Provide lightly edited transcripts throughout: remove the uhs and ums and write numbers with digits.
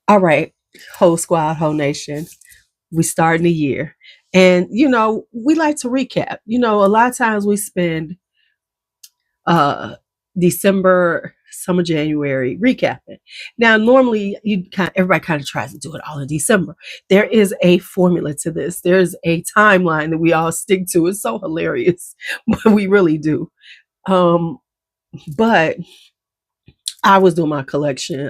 All right, whole squad, whole nation. We start in the year. And, we like to recap. A lot of times we spend uh December, summer, January recapping. Now, normally everybody kind of tries to do it all in December. There is a formula to this. There's a timeline that we all stick to. It's so hilarious, but we really do. But I was doing my collection.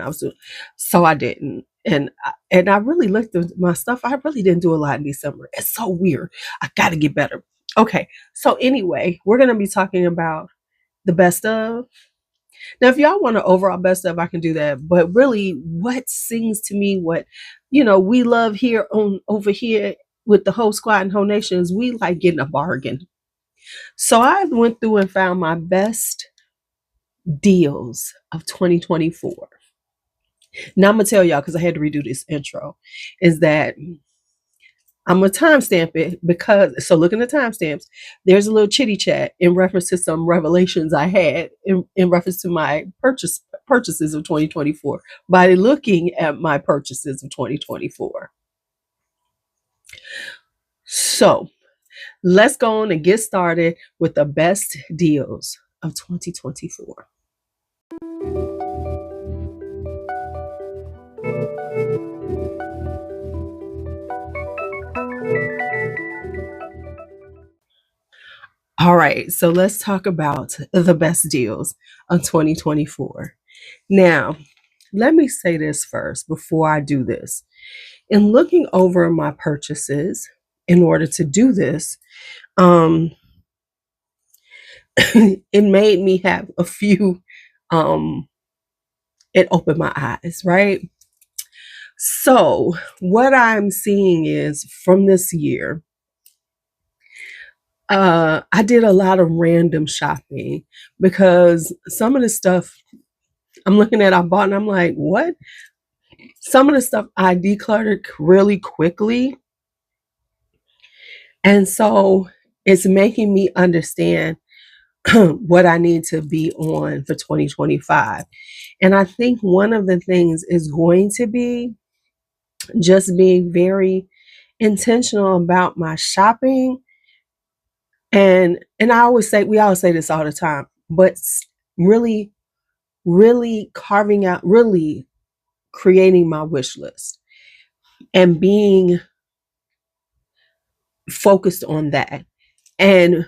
So I didn't. And I really looked at my stuff. I really didn't do a lot in December. It's so weird. I got to get better. Okay. So anyway, we're going to be talking about the best of. Now, if y'all want to overall best of, I can do that. But really, what sings to me, what we love here over here with the whole squad and whole nation is we like getting a bargain. So I went through and found my best deals of 2024. Now I'm gonna tell y'all, because I had to redo this intro, is that I'm gonna timestamp it because, so looking at the timestamps, there's a little chitty chat in reference to some revelations I had in reference to my purchases of 2024 by looking at my purchases of 2024. So let's go on and get started with the best deals of 2024. All right, so let's talk about the best deals of 2024. Now, let me say this first before I do this. In looking over my purchases in order to do this, it made me have a few, it opened my eyes, right? So, what I'm seeing is from this year, I did a lot of random shopping because some of the stuff I'm looking at I bought and I'm like, what? Some of the stuff I decluttered really quickly. And so it's making me understand what I need to be on for 2025. And I think one of the things is going to be just being very intentional about my shopping. And I always say, we always say this all the time, but really, really carving out, really creating my wish list and being focused on that. And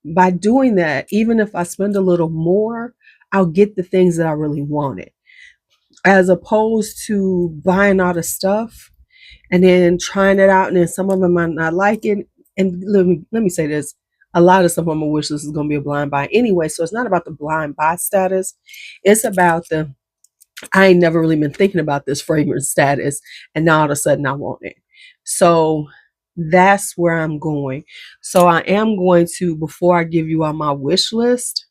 by doing that, even if I spend a little more, I'll get the things that I really wanted, as opposed to buying all the stuff and then trying it out, and then some of them might not like it. And let me say this: a lot of stuff on my wish list is going to be a blind buy anyway. So it's not about the blind buy status; it's about the I ain't never really been thinking about this fragrance status, and now all of a sudden I want it. So that's where I'm going. So I am going to, before I give you all my wish list,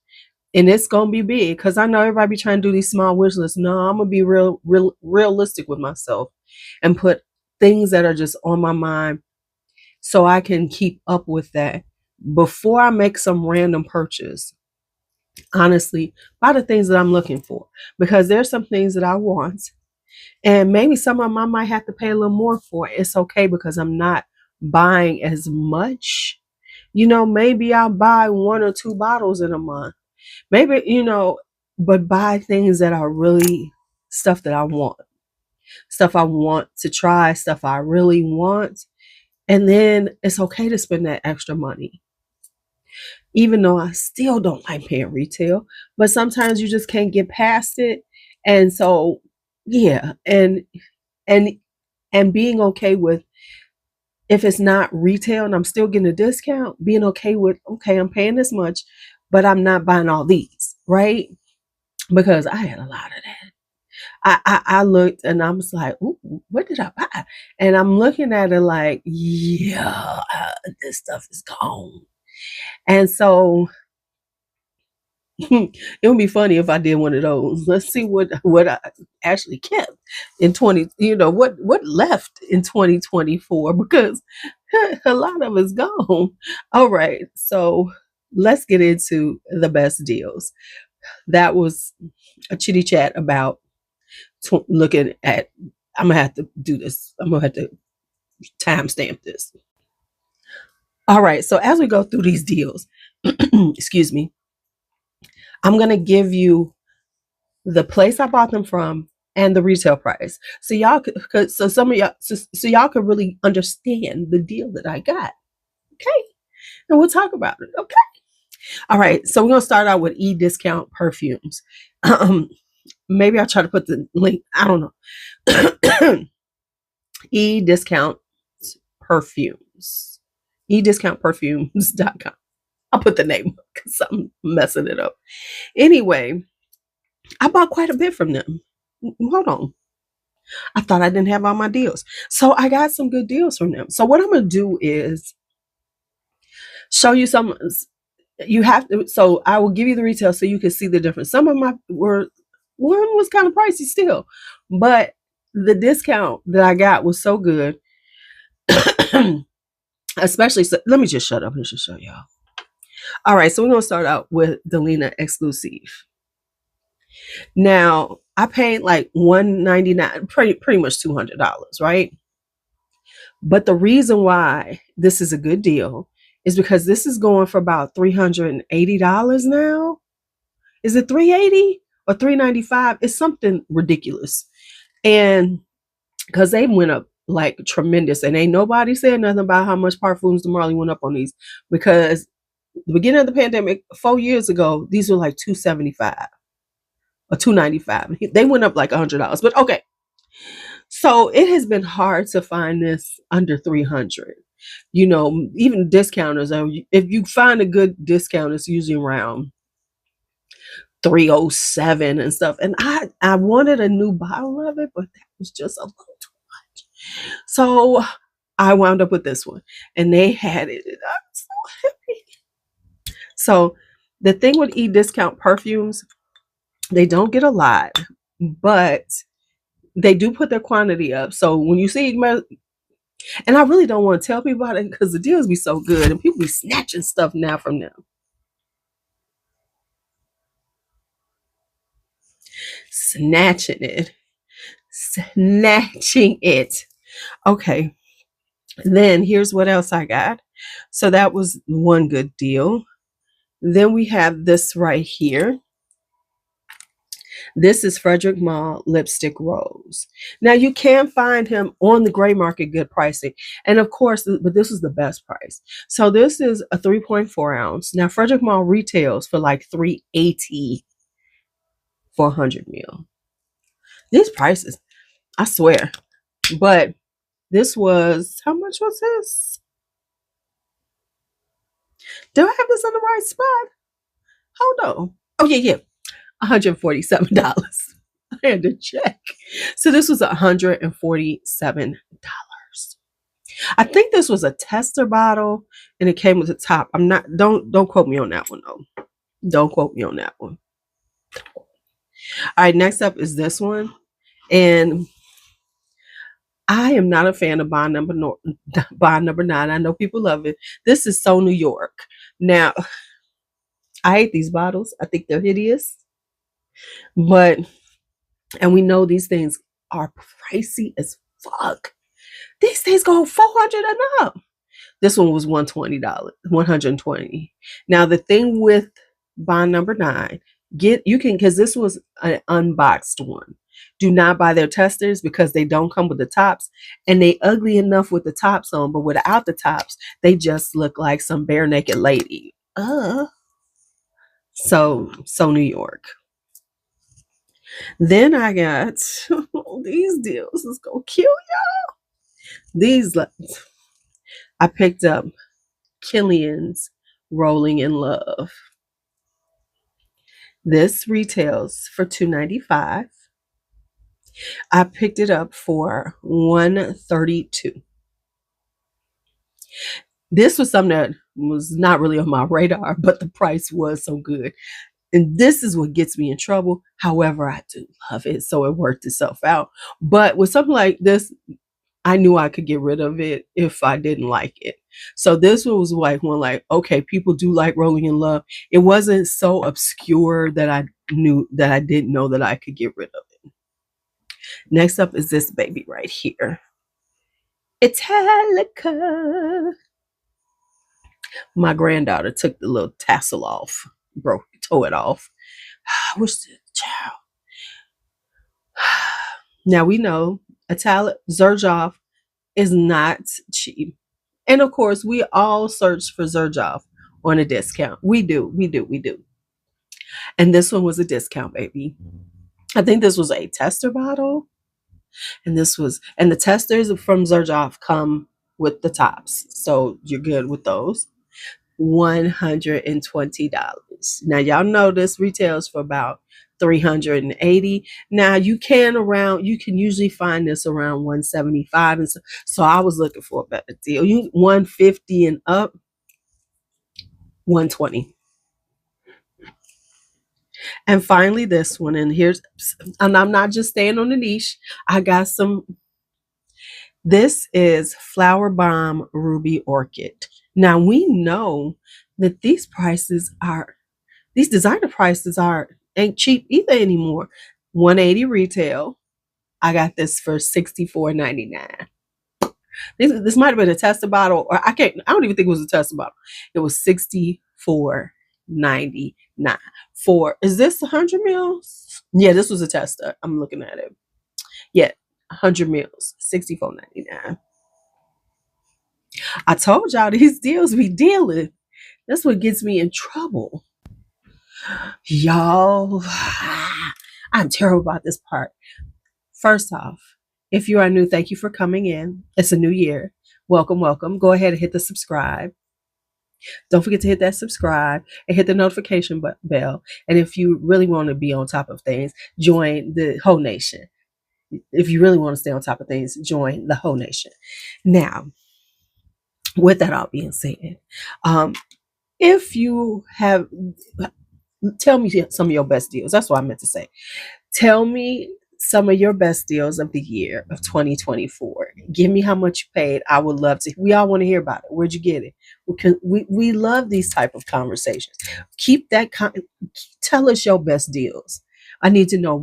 and it's gonna be big because I know everybody be trying to do these small wish lists. No, I'm gonna be realistic with myself and put things that are just on my mind so I can keep up with that before I make some random purchase. Honestly, buy the things that I'm looking for, because there's some things that I want, and maybe some of them I might have to pay a little more for. It's okay because I'm not buying as much. Maybe I'll buy 1 or 2 bottles in a month. Maybe, but buy things that are really stuff that I want, stuff I want to try, stuff I really want. And then it's okay to spend that extra money, even though I still don't like paying retail, but sometimes you just can't get past it. And so, yeah, and being okay with, if it's not retail and I'm still getting a discount, being okay with, okay, I'm paying this much, but I'm not buying all these, right? Because I had a lot of that. I looked and I was like, ooh, what did I buy? And I'm looking at it like, yeah, this stuff is gone. And so it would be funny if I did one of those. Let's see what I actually kept in 20, what left in 2024, because a lot of it's gone. All right, so let's get into the best deals. That was a chitty chat about looking at I'm gonna have to do this. I'm gonna have to timestamp this. All right. So as we go through these deals, excuse me, I'm gonna give you the place I bought them from and the retail price, so y'all could so some of y'all so y'all could really understand the deal that I got. Okay, and we'll talk about it. Okay. All right. So we're gonna start out with Discount Perfumes. Maybe I'll try to put the link. I don't know. Discount Perfumes. Ediscountperfumes.com. I'll put the name because I'm messing it up. Anyway, I bought quite a bit from them. Hold on. I thought I didn't have all my deals. So I got some good deals from them. So what I'm going to do is show you some. You have to. So I will give you the retail so you can see the difference. Some of my one was kind of pricey still, but the discount that I got was so good. Especially, so let me just shut up and just show y'all. All right, so we're going to start out with Delina Exclusive. Now, I paid like $199, pretty much $200, right? But the reason why this is a good deal is because this is going for about $380 now. Is it $380 or $395? It's something ridiculous. And because they went up like tremendous, and ain't nobody said nothing about how much Parfums de Marly went up on these, because the beginning of the pandemic 4 years ago, these were like $275 or $295. They went up like $100, but okay. So it has been hard to find this under $300. You know, even discounters, if you find a good discount, it's usually around $307 and stuff. And I wanted a new bottle of it, but that was just a little too much. So I wound up with this one, and they had it. And I'm so happy. So the thing with Discount Perfumes, they don't get a lot, but they do put their quantity up. So when you see, and I really don't want to tell people about it because the deals be so good and people be snatching stuff now from them. Snatching it. Okay. Then here's what else I got. So that was one good deal. Then we have this right here. This is Frederic Malle Lipstick Rose. Now you can find him on the gray market, good pricing. And of course, but this is the best price. So this is a 3.4 ounce. Now Frederic Malle retails for like $380 for 100 ml. These prices, I swear. But this was, how much was this? Do I have this on the right spot? Hold on. Oh yeah. $147. I had to check. So this was $147. I think this was a tester bottle and it came with the top. I'm not, don't quote me on that one though. Don't quote me on that one. All right, next up is this one. And I am not a fan of bond number 9. I know people love it. This is So New York. Now, I hate these bottles. I think they're hideous. But, and we know these things are pricey as fuck. These things go $400 and up. This one was $120, $120. Now the thing with bond number 9, because this was an unboxed one. Do not buy their testers because they don't come with the tops, and they ugly enough with the tops on, but without the tops, they just look like some bare naked lady. So New York. Then I got these deals. Let's go kill y'all. These, I picked up Killian's Rolling in Love. This retails for $295. I picked it up for $132. This was something that was not really on my radar, but the price was so good. And this is what gets me in trouble. However, I do love it, so it worked itself out. But with something like this, I knew I could get rid of it if I didn't like it. So this was like one, like, okay, people do like Rolling in Love. It wasn't so obscure that I didn't know that I could get rid of it. Next up is this baby right here. Italica. My granddaughter took the little tassel off, tore it off. I wish the child. Now we know Zerjoff is not cheap. And of course, we all search for Zerjoff on a discount. We do. And this one was a discount, baby. I think this was a tester bottle. And the testers from Zerjoff come with the tops. So you're good with those. $120. Now y'all know this retails for about $380. Now you can usually find this around $175, and so I was looking for a better deal. You $150 and up, $120. And finally this one, and I'm not just staying on the niche. I got some. This is Flower Bomb Ruby Orchid. Now we know that these designer prices ain't cheap either anymore. $180 retail. I got this for $64.99. This might have been a tester bottle, or I don't even think it was a tester bottle. It was $64.99 is this 100 mils? Yeah, this was a tester. I'm looking at it. Yeah, 100 mils, $64.99. I told y'all these deals we dealing. That's what gets me in trouble. Y'all, I'm terrible about this part. First off, if you are new, thank you for coming in. It's a new year. Welcome, welcome. Go ahead and hit the subscribe. Don't forget to hit that subscribe and hit the notification bell. And if you really want to be on top of things, join the whole nation. If you really want to stay on top of things, join the whole nation. Now, with that all being said, if you have, tell me some of your best deals. That's what I meant to say. Tell me some of your best deals of the year of 2024. Give me how much you paid. I would love to. We all want to hear about it. Where'd you get it? We love these type of conversations. Tell us your best deals. I need to know.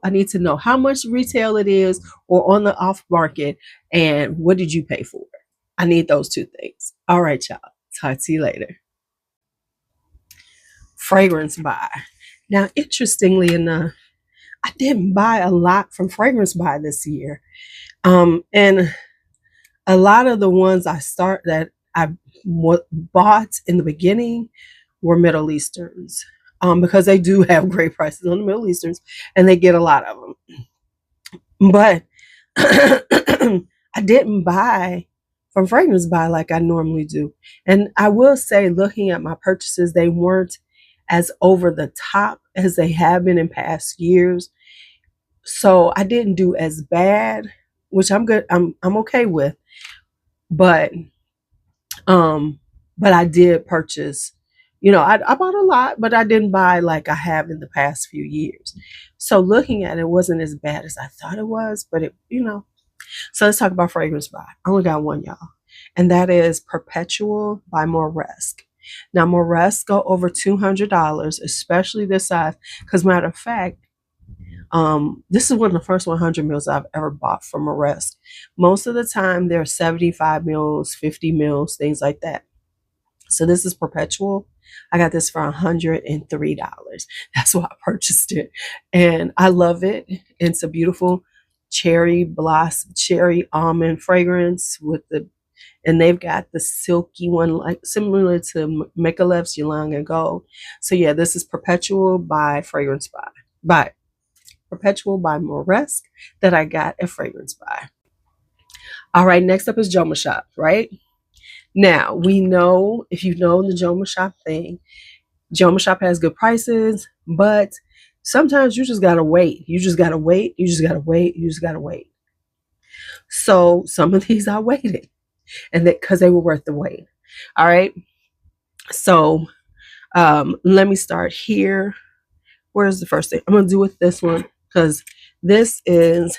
I need to know how much retail it is, or on the off market, and what did you pay for it? I need those two things. All right, y'all. Talk to you later. Fragrance buy. Now, interestingly enough, I didn't buy a lot from Fragrance Buy this year. And a lot of the ones I bought in the beginning were Middle Easterns, because they do have great prices on the Middle Easterns, and they get a lot of them. But I didn't buy from Fragrance Buy like I normally do. And I will say, looking at my purchases, they weren't as over the top as they have been in past years. So I didn't do as bad, which I'm good. I'm okay with. But I did purchase, I bought a lot, but I didn't buy like I have in the past few years. So looking at it, wasn't as bad as I thought it was, but So let's talk about Fragrance Buy. I only got one, y'all. And that is Perpetual by Moresque. Now, Moresque go over $200, especially this size. Because matter of fact, this is one of the first 100 mils I've ever bought from Moresque. Most of the time, they're 75 mils, 50 mils, things like that. So this is Perpetual. I got this for $103. That's why I purchased it. And I love it. It's a beautiful cherry blossom, cherry almond fragrance and they've got the silky one, like similar to Mikalev's Ylang and Gold. So yeah, this is Perpetual by Fragrance Buy. Perpetual by Moresque that I got at Fragrance Buy. All right, next up is Jomashop, right? Now, we know, if you know the Jomashop thing, Jomashop has good prices, but sometimes you just gotta wait. You just gotta wait. So some of these I waited, and because they were worth the wait. All right. So let me start here. Where's the first thing? I'm gonna do with this one, because this is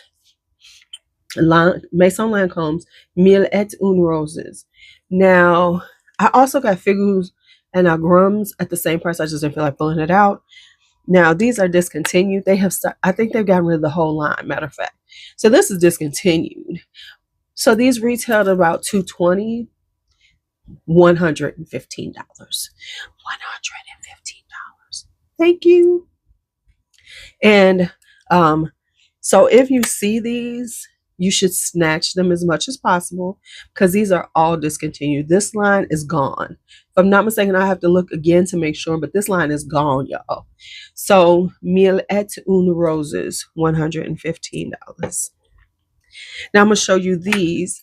Maison Lancome's Mille et Une Roses. Now, I also got Figures and Agrums at the same price. I just didn't feel like pulling it out. Now, these are discontinued. I think they've gotten rid of the whole line, matter of fact. So this is discontinued. So these retailed about $220, $115. $115. Thank you. And so if you see these, you should snatch them as much as possible because these are all discontinued. This line is gone. If I'm not mistaken, I have to look again to make sure, but this line is gone, y'all. So Mille et une Roses, $115. Now I'm going to show you these.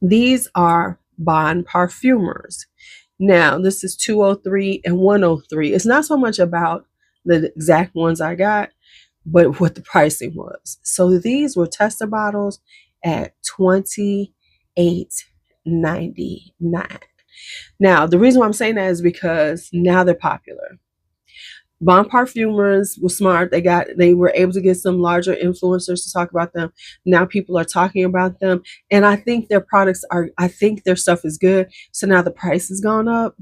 These are Bon Perfumers. Now this is 203 and 103. It's not so much about the exact ones I got, but what the pricing was. So these were tester bottles at $28.99. Now, the reason why I'm saying that is because now they're popular. Bon Perfumers was smart. They were able to get some larger influencers to talk about them. Now people are talking about them. And I think their stuff is good. So now the price has gone up.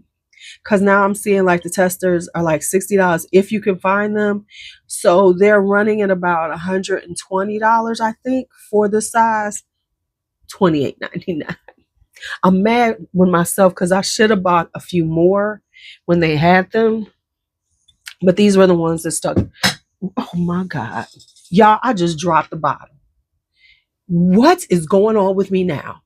Because now I'm seeing like the testers are like $60 if you can find them. So they're running at about $120, I think, for the size. $28.99. I'm mad with myself because I should have bought a few more when they had them. But these were the ones that stuck. Oh my God. Y'all, I just dropped the bottle. What is going on with me now?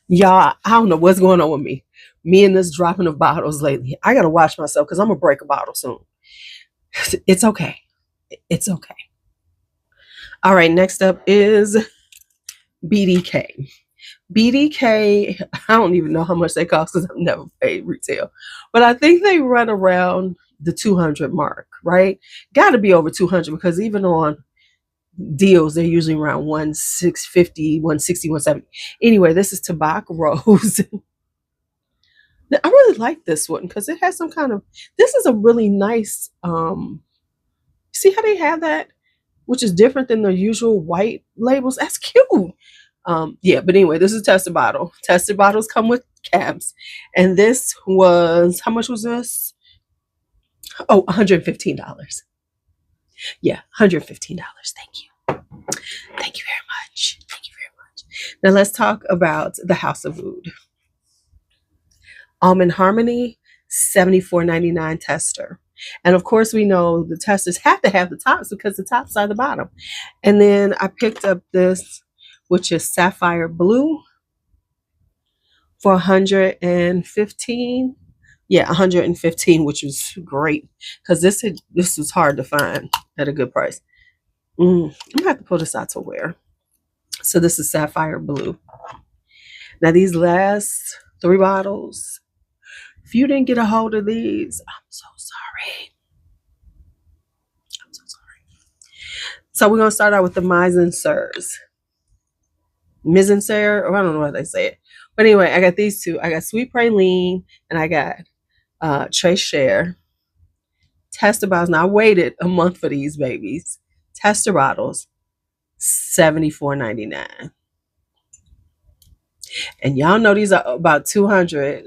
Y'all, I don't know what's going on with me. Me and this dropping of bottles lately. I got to watch myself because I'm going to break a bottle soon. It's okay. It's okay. All right, next up is BDK. BDK, I don't even know how much they cost because I've never paid retail. But I think they run around the 200 mark, right? Got to be over 200 because even on deals, they're usually around 150, 160, 170. Anyway, this is Tobacco Rose. I really like this one because it has some kind of, this is a really nice, see how they have that, which is different than the usual white labels. That's cute. Yeah, but anyway, this is a tested bottle. Tested bottles come with caps. And this was, how much was this? Oh, $115. Yeah, $115. Thank you. Thank you very much. Thank you very much. Now let's talk about the House of Oud. Almond Harmony, $74.99 tester. And of course, we know the testers have to have the tops because the tops are the bottom. And then I picked up this, which is Sapphire Blue for $115. Yeah, $115, which was great because this was hard to find at a good price. I'm gonna have to pull this out to wear. So this is Sapphire Blue. Now these last 3 bottles, if you didn't get a hold of these, I'm so sorry. I'm so sorry. So we're gonna start out with the Mise en Serres. Mise en Serre, or I don't know how they say it. But anyway, I got these two. I got Sweet Praline and I got Très Cher. Tester bottles. Now I waited a month for these babies. Tester bottles, $74.99. And y'all know these are about 200,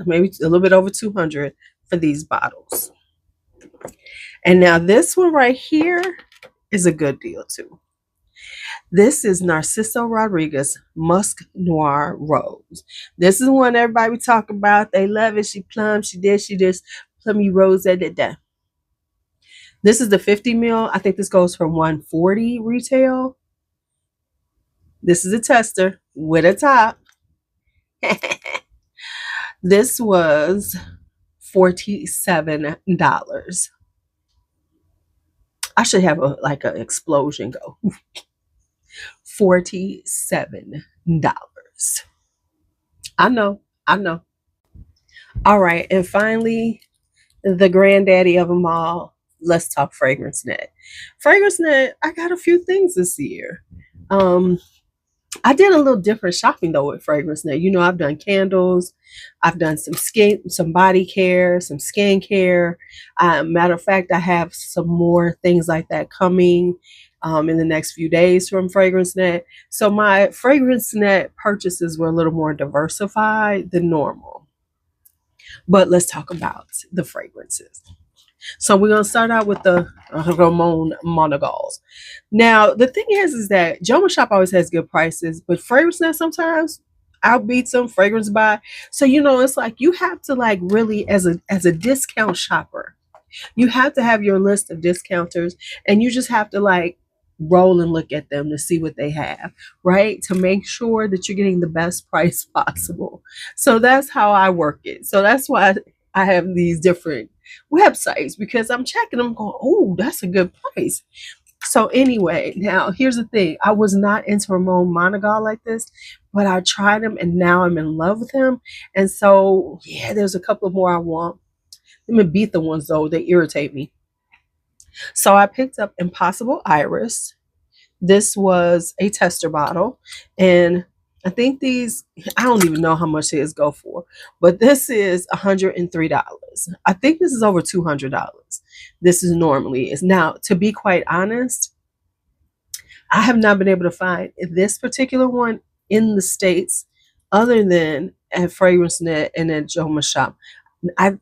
maybe a little bit over 200 for these bottles. And now this one right here is a good deal too. This is Narciso Rodriguez Musk Noir Rose. This is one everybody talk about. They love it. She plum. She this plummy rose. This is the 50 mil. I think this goes for $140 retail. This is a tester with a top. This was $47. I should have an explosion go. $47. I know. All right, and finally, the granddaddy of them all. Let's talk FragranceNet. FragranceNet, I got a few things this year. I did a little different shopping though with FragranceNet. You know, I've done candles, I've done some body care, some skin care. Matter of fact, I have some more things like that coming in the next few days from FragranceNet. So my FragranceNet purchases were a little more diversified than normal. But let's talk about the fragrances. So we're going to start out with the Ramon Monogals. Now, the thing is that Jomashop always has good prices, but Fragrances sometimes outbeats them, fragrance buy. So, it's like you have to like really, as a discount shopper, you have to have your list of discounters, and you just have to like roll and look at them to see what they have, right? To make sure that you're getting the best price possible. So that's how I work it. So that's why I have these different websites, because I'm checking them going, oh, that's a good price. So anyway, now here's the thing. I was not into Ramon Monagal like this, but I tried him and now I'm in love with him. And so, yeah, there's a couple more I want. Them Ibiza ones though, they irritate me. So I picked up Impossible Iris. This was a tester bottle, and I think these, I don't even know how much these go for, but this is $103. I think this is over $200. This is normally is. Now, to be quite honest, I have not been able to find this particular one in the States other than at FragranceNet and at Jomashop. I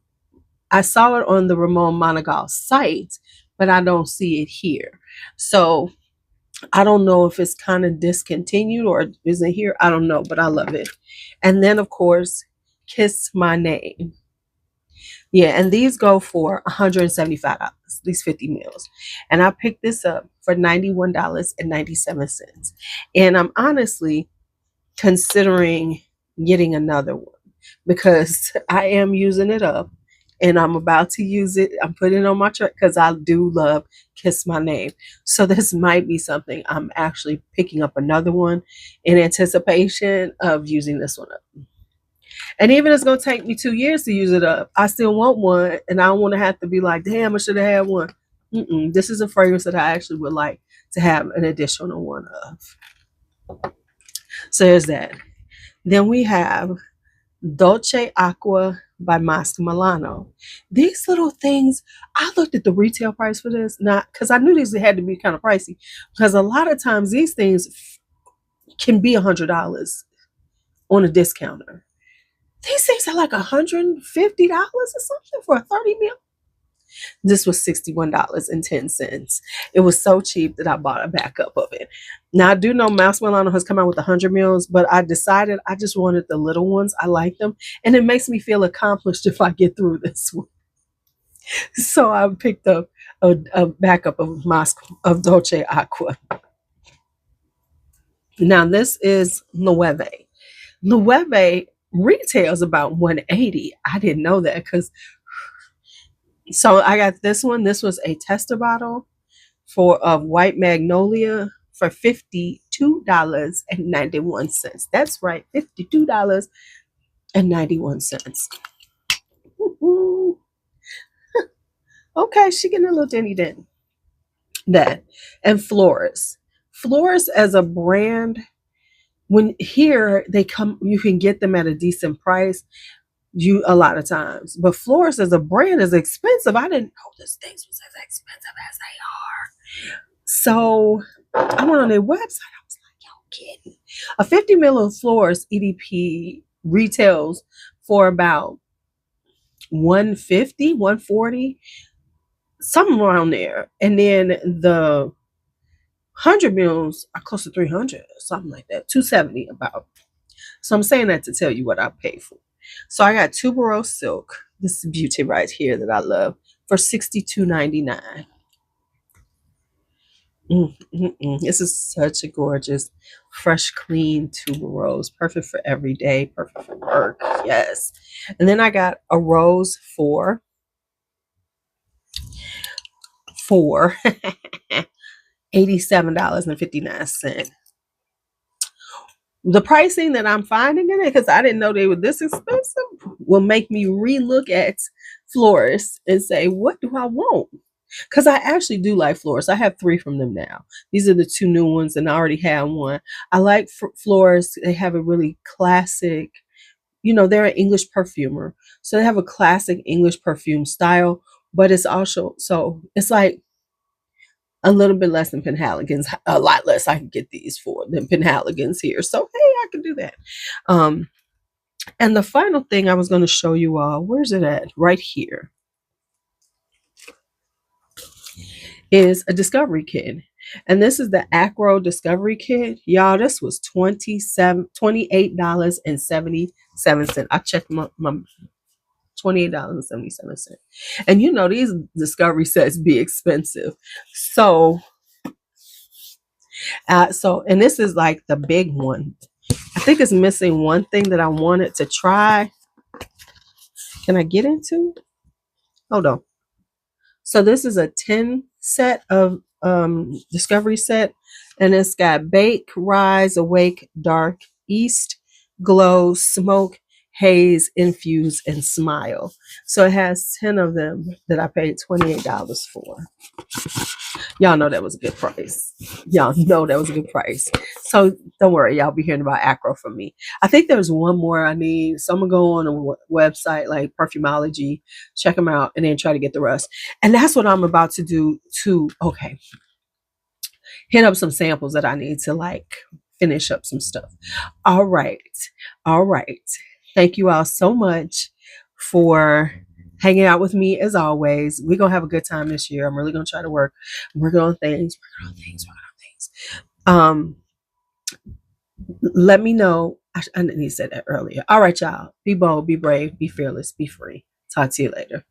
saw it on the Ramon Monagal site, but I don't see it here. So I don't know if it's kind of discontinued or isn't here. I don't know, but I love it. And then, of course, Kiss My Name. Yeah, and these go for $175, these 50 mils. And I picked this up for $91.97. And I'm honestly considering getting another one because I am using it up and I'm about to use it. I'm putting it on my truck because I do love Kiss My Name. So this might be something I'm actually picking up another one in anticipation of using this one up. And even if it's going to take me 2 years to use it up, I still want one. And I don't want to have to be like, damn, I should have had one. This is a fragrance that I actually would like to have an additional one of. So there's that. Then we have Dolce Aqua by Masca Milano. These little things, I looked at the retail price for this, not because I knew these had to be kind of pricey, because a lot of times these things can be $100 on a discounter. These things are like $150 or something for a 30 mil. This was $61.10. It was so cheap that I bought a backup of it. Now I do know Masca Milano has come out with 100 mils, but I decided I just wanted the little ones. I like them, and it makes me feel accomplished if I get through this one. So I picked up a backup of Dolce Aqua. Now this is Nueve. Nueve retails about $180. I didn't know that because. So I got this one. This was a tester bottle of White Magnolia for $52.91. That's right, $52.91. Okay, she getting a little denny den. That and Florist. Florist as a brand, when here they come, you can get them at a decent price. A lot of times, but Florist as a brand is expensive. I didn't know these things was as expensive as they are. So I went on their website. I was like, yo, kidding. A 50 ml of Florist EDP retails for about $150, $140, something around there. And then the 100 mils are close to $300, something like that, $270 about. So I'm saying that to tell you what I paid for. So I got Tuberose Silk. This is beauty right here that I love for $62.99. This is such a gorgeous, fresh, clean tuberose. Perfect for every day. Perfect for work. Yes. And then I got a rose for $87.59. The pricing that I'm finding in it, because I didn't know they were this expensive, will make me relook at Florist and say, what do I want? Because I actually do like Florist. I have 3 from them now. These are the 2 new ones, and I already have one. I like Florist. They have a really classic, they're an English perfumer. So they have a classic English perfume style, but it's also, so it's like a little bit less than Penhaligon's, a lot less I can get these for than Penhaligon's here. So, hey, I can do that. And the final thing I was going to show you all, where's it at? Right here. is a discovery kit. And this is the Acro Discovery Kit. Y'all, this was $28.77. I checked my $28.77. And you know, these discovery sets be expensive. So, and this is like the big one. I think it's missing one thing that I wanted to try. Can I get into? Hold on. So this is a 10 set of discovery set, and it's got bake, rise, awake, dark, east, glow, smoke, haze, infuse, and smile. So it has 10 of them that I paid $28 for. Y'all know that was a good price. Y'all know that was a good price. So don't worry, y'all be hearing about Acro from me. I think there's one more I need. So I'm gonna go on a website like Perfumology, check them out, and then try to get the rest. And that's what I'm about to do too. Okay. Hit up some samples that I need to like finish up some stuff. All right. All right. Thank you all so much for hanging out with me as always. We're gonna have a good time this year. I'm really gonna try to work, working on things. Let me know. I didn't say that earlier. All right, y'all. Be bold, be brave, be fearless, be free. Talk to you later.